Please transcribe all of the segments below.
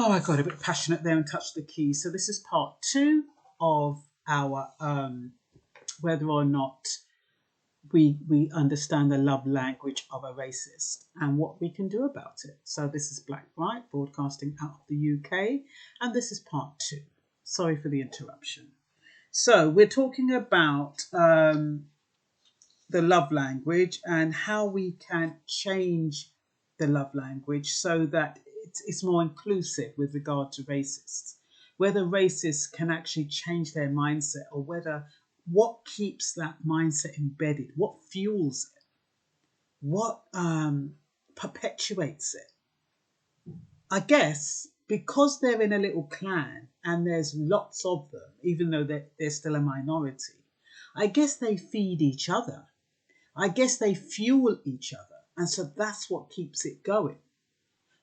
Oh, I got a bit passionate there and touched the key. So this is part two of our whether or not we understand the love language of a racist and what we can do about it. So this is Blackbright broadcasting out of the UK, and this is part two. Sorry for the interruption. So we're talking about the love language and how we can change the love language so that it's more inclusive with regard to racists. Whether racists can actually change their mindset, or whether what keeps that mindset embedded, what fuels it, what perpetuates it. I guess because they're in a little clan and there's lots of them, even though they're still a minority, I guess they feed each other. I guess they fuel each other. And so that's what keeps it going.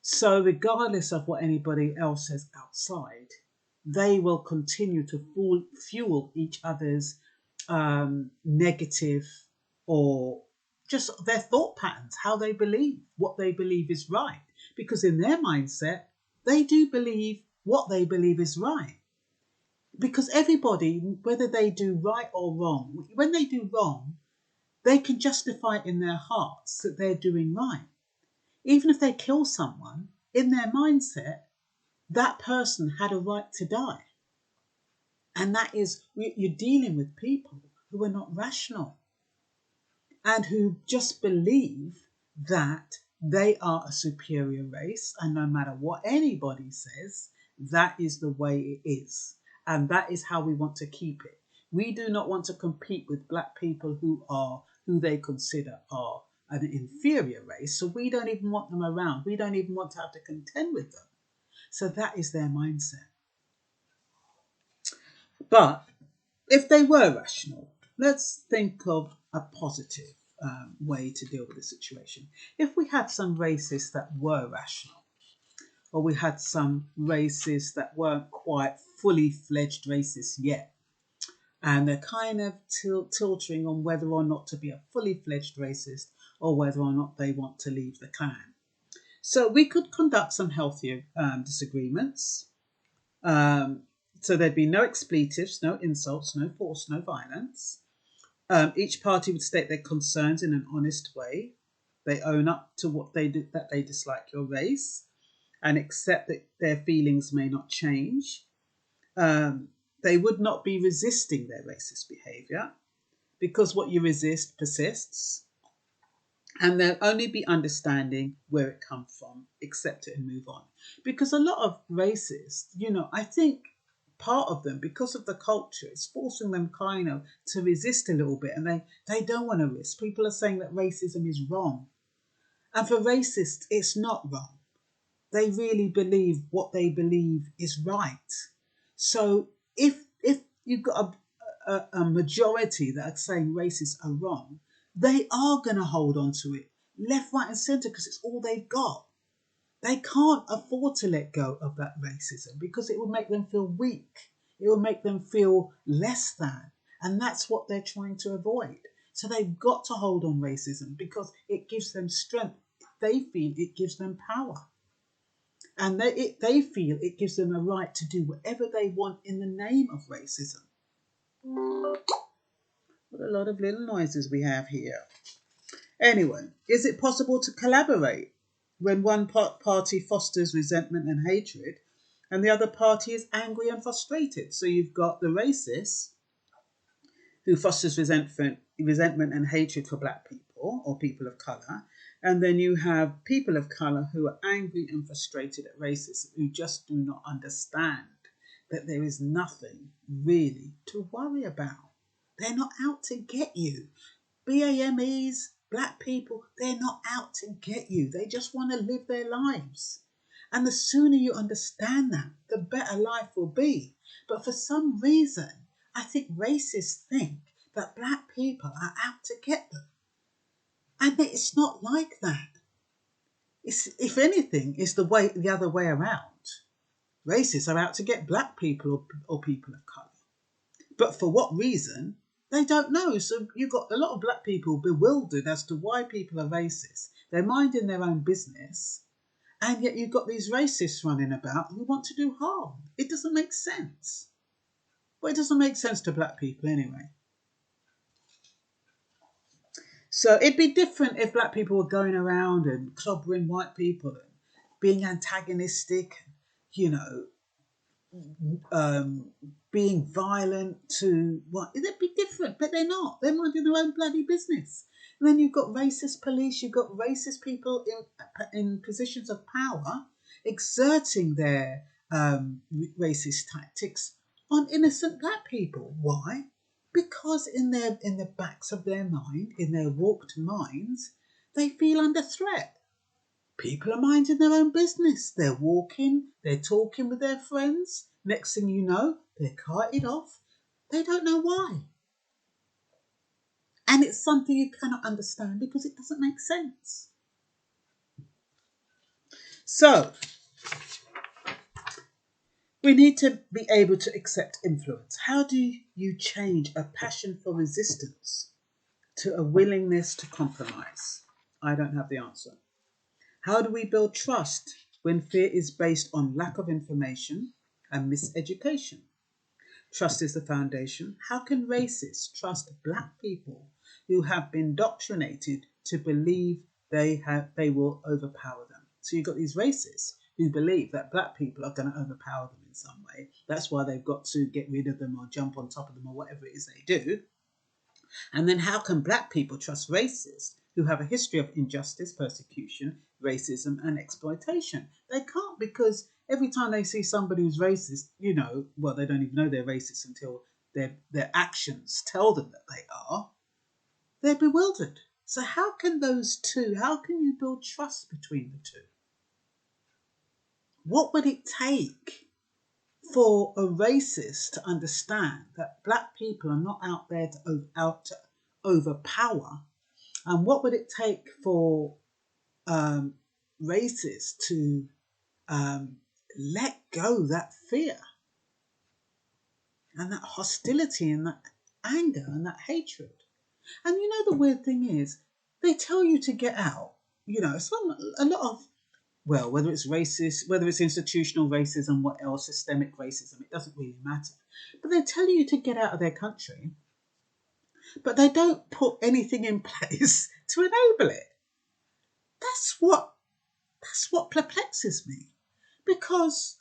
So regardless of what anybody else says outside, they will continue to fuel each other's negative, or just their thought patterns, how they believe, what they believe is right. Because in their mindset, they do believe what they believe is right. Because everybody, whether they do right or wrong, when they do wrong, they can justify in their hearts that they're doing right. Even if they kill someone, in their mindset, that person had a right to die. And that is, you're dealing with people who are not rational and who just believe that they are a superior race. And no matter what anybody says, that is the way it is. And that is how we want to keep it. We do not want to compete with black people who they consider are an inferior race. So we don't even want them around. We don't even want to have to contend with them. So that is their mindset. But if they were rational, let's think of a positive way to deal with the situation. If we had some racists that were rational, or we had some racists that weren't quite fully fledged racists yet, and they're kind of tilting on whether or not to be a fully fledged racist or whether or not they want to leave the clan. So we could conduct some healthier disagreements. So there'd be no expletives, no insults, no force, no violence. Each party would state their concerns in an honest way. They own up to what they do, that they dislike your race, and accept that their feelings may not change. They would not be resisting their racist behaviour, because what you resist persists. And they'll only be understanding where it comes from, accept it and move on. Because a lot of racists, I think part of them, because of the culture, it's forcing them kind of to resist a little bit, and they don't want to risk. People are saying that racism is wrong. And for racists, it's not wrong. They really believe what they believe is right. So if you've got a majority that are saying racists are wrong, they are going to hold on to it left, right and centre, because it's all they've got. They can't afford to let go of that racism because it will make them feel weak. It will make them feel less than. And that's what they're trying to avoid. So they've got to hold on racism because it gives them strength. They feel it gives them power. And they feel it gives them a right to do whatever they want in the name of racism. What a lot of little noises we have here. Anyway, is it possible to collaborate when one party fosters resentment and hatred and the other party is angry and frustrated? So you've got the racist who fosters resentment and hatred for black people or people of colour, and then you have people of colour who are angry and frustrated at racism, who just do not understand that there is nothing really to worry about. They're not out to get you. BAMEs, black people, they're not out to get you. They just want to live their lives. And the sooner you understand that, the better life will be. But for some reason, I think racists think that black people are out to get them. And it's not like that. If anything, it's the other way around. Racists are out to get black people or people of colour. But for what reason? They don't know. So you've got a lot of black people bewildered as to why people are racist. They're minding their own business. And yet you've got these racists running about who want to do harm. It doesn't make sense. Well, it doesn't make sense to black people anyway. So it'd be different if black people were going around and clobbering white people and being antagonistic, you know, being violent to what? It'd be different, but they're not. They're minding their own bloody business. And then you've got racist police, you've got racist people in positions of power exerting their racist tactics on innocent black people. Why? Because in the backs of their mind, in their warped minds, they feel under threat. People are minding their own business. They're walking, they're talking with their friends. Next thing you know, they're carted off. They don't know why. And it's something you cannot understand because it doesn't make sense. So, we need to be able to accept influence. How do you change a passion for resistance to a willingness to compromise? I don't have the answer. How do we build trust when fear is based on lack of information and miseducation? Trust is the foundation. How can racists trust black people who have been indoctrinated to believe they will overpower them? So you've got these racists who believe that black people are going to overpower them in some way. That's why they've got to get rid of them or jump on top of them or whatever it is they do. And then how can black people trust racists who have a history of injustice, persecution, racism and exploitation? They can't, because every time they see somebody who's racist, well, they don't even know they're racist until their actions tell them that they are. They're bewildered. So how can you build trust between the two? What would it take for a racist to understand that black people are not out there to overpower? And what would it take for racists to let go that fear and that hostility and that anger and that hatred? And the weird thing is, they tell you to get out. A lot of, well, whether it's racist, whether it's institutional racism, what else, systemic racism, it doesn't really matter. But they tell you to get out of their country, but they don't put anything in place to enable it. That's what perplexes me. Because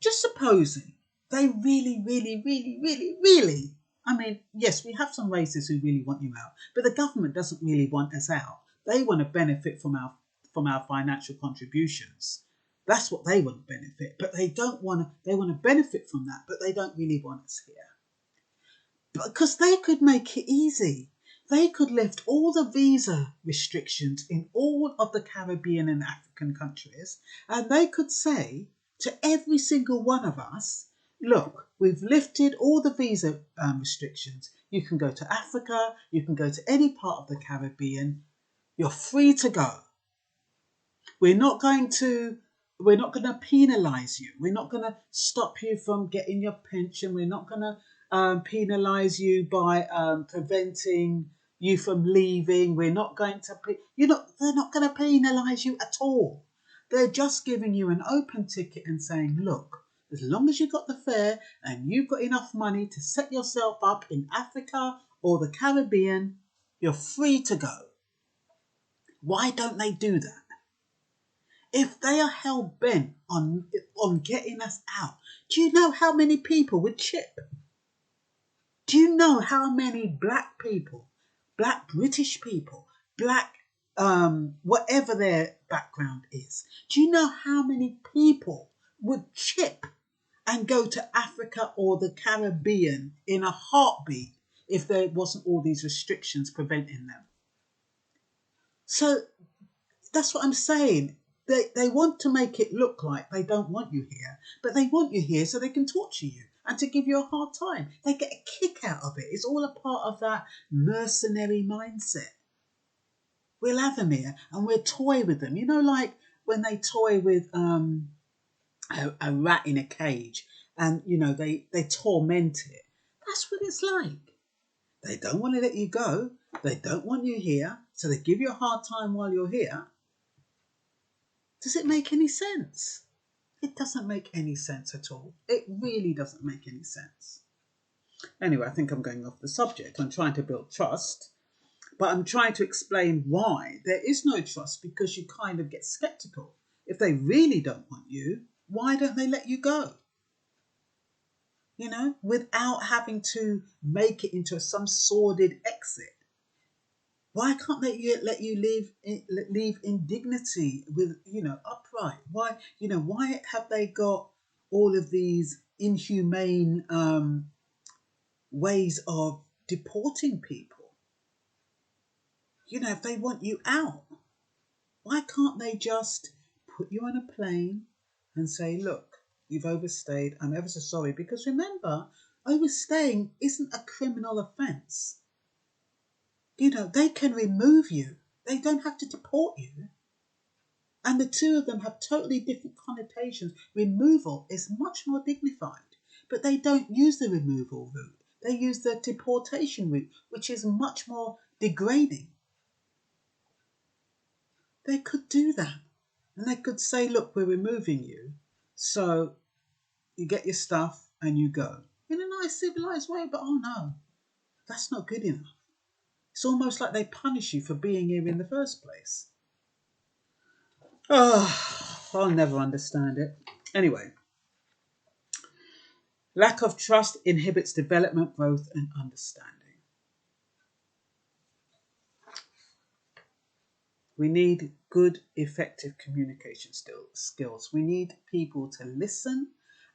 just supposing they really, really, really, really, really, I mean, yes, we have some racists who really want you out, but the government doesn't really want us out. They want to benefit from our financial contributions. That's what they want to benefit, but they want to benefit from that, but they don't really want us here. Because they could make it easy. They could lift all the visa restrictions in all of the Caribbean and African countries, and they could say to every single one of us, look, we've lifted all the visa restrictions. You can go to Africa, you can go to any part of the Caribbean. You're free to go. We're not going to penalise you. We're not going to stop you from getting your pension. We're not going to penalise you by preventing you from leaving. We're not going to. They're not going to penalise you at all. They're just giving you an open ticket and saying, look, as long as you've got the fare and you've got enough money to set yourself up in Africa or the Caribbean, you're free to go. Why don't they do that? If they are hell-bent on getting us out, do you know how many people would chip? Do you know how many black people, black British people, black whatever their background is, do you know how many people would chip and go to Africa or the Caribbean in a heartbeat if there wasn't all these restrictions preventing them? So that's what I'm saying. They want to make it look like they don't want you here, but they want you here so they can torture you and to give you a hard time. They get a kick out of it. It's all a part of that mercenary mindset. We'll have them here and we'll toy with them. Like when they toy with a rat in a cage and, they torment it. That's what it's like. They don't want to let you go. They don't want you here, so they give you a hard time while you're here. Does it make any sense? It doesn't make any sense at all. It really doesn't make any sense. Anyway, I think I'm going off the subject. I'm trying to build trust, but I'm trying to explain why there is no trust, because you kind of get skeptical. If they really don't want you, why don't they let you go? You know, without having to make it into some sordid exit. Why can't they let you leave in dignity, with, you know, upright? Why, you know, why have they got all of these inhumane ways of deporting people? You know, if they want you out, why can't they just put you on a plane and say, look, you've overstayed, I'm ever so sorry? Because remember, overstaying isn't a criminal offence. You know, they can remove you. They don't have to deport you. And the two of them have totally different connotations. Removal is much more dignified, but they don't use the removal route. They use the deportation route, which is much more degrading. They could do that. And they could say, look, we're removing you, so you get your stuff and you go. In a nice, civilised way, but oh no, that's not good enough. It's almost like they punish you for being here in the first place. Oh, I'll never understand it. Anyway, lack of trust inhibits development, growth, and understanding. We need good, effective communication skills. We need people to listen,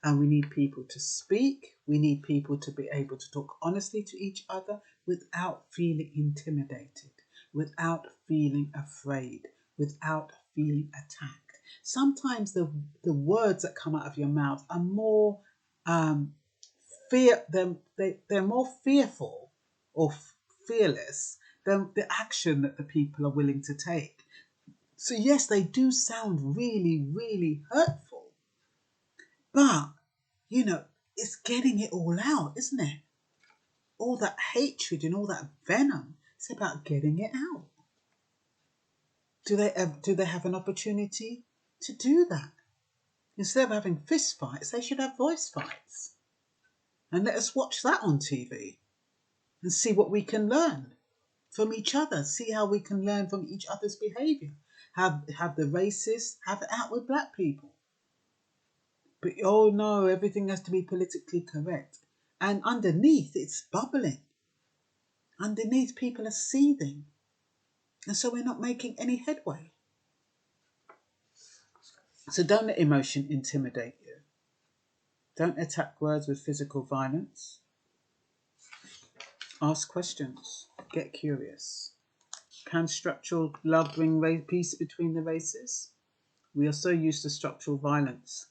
and we need people to speak. We need people to be able to talk honestly to each other without feeling intimidated, without feeling afraid, without feeling attacked. Sometimes the words that come out of your mouth are more they're more fearful or fearless than the action that the people are willing to take. So yes, they do sound really, really hurtful, but you know, it's getting it all out, isn't it? All that hatred and all that venom, it's about getting it out. Do they have an opportunity to do that? Instead of having fist fights, they should have voice fights. And let us watch that on TV and see what we can learn from each other. See how we can learn from each other's behaviour. Have the racists have it out with black people. But oh no, everything has to be politically correct. And underneath, it's bubbling. Underneath, people are seething. And so we're not making any headway. So don't let emotion intimidate you. Don't attack words with physical violence. Ask questions. Get curious. Can structural love bring peace between the races? We are so used to structural violence.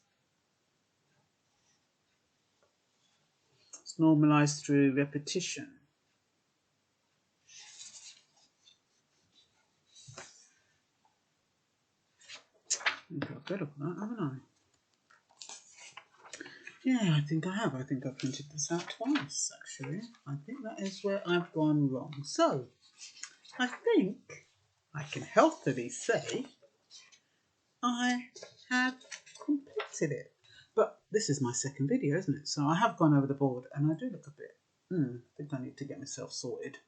It's normalized through repetition. I've got better for that, haven't I? Yeah, I think I have. I think I printed this out twice, actually. I think that is where I've gone wrong. So, I think I can healthily say I have completed it. But this is my second video, isn't it? So I have gone over the board and I do look a bit, I think I need to get myself sorted.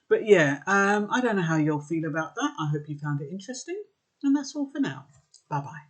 But yeah, I don't know how you'll feel about that. I hope you found it interesting. And that's all for now. Bye-bye.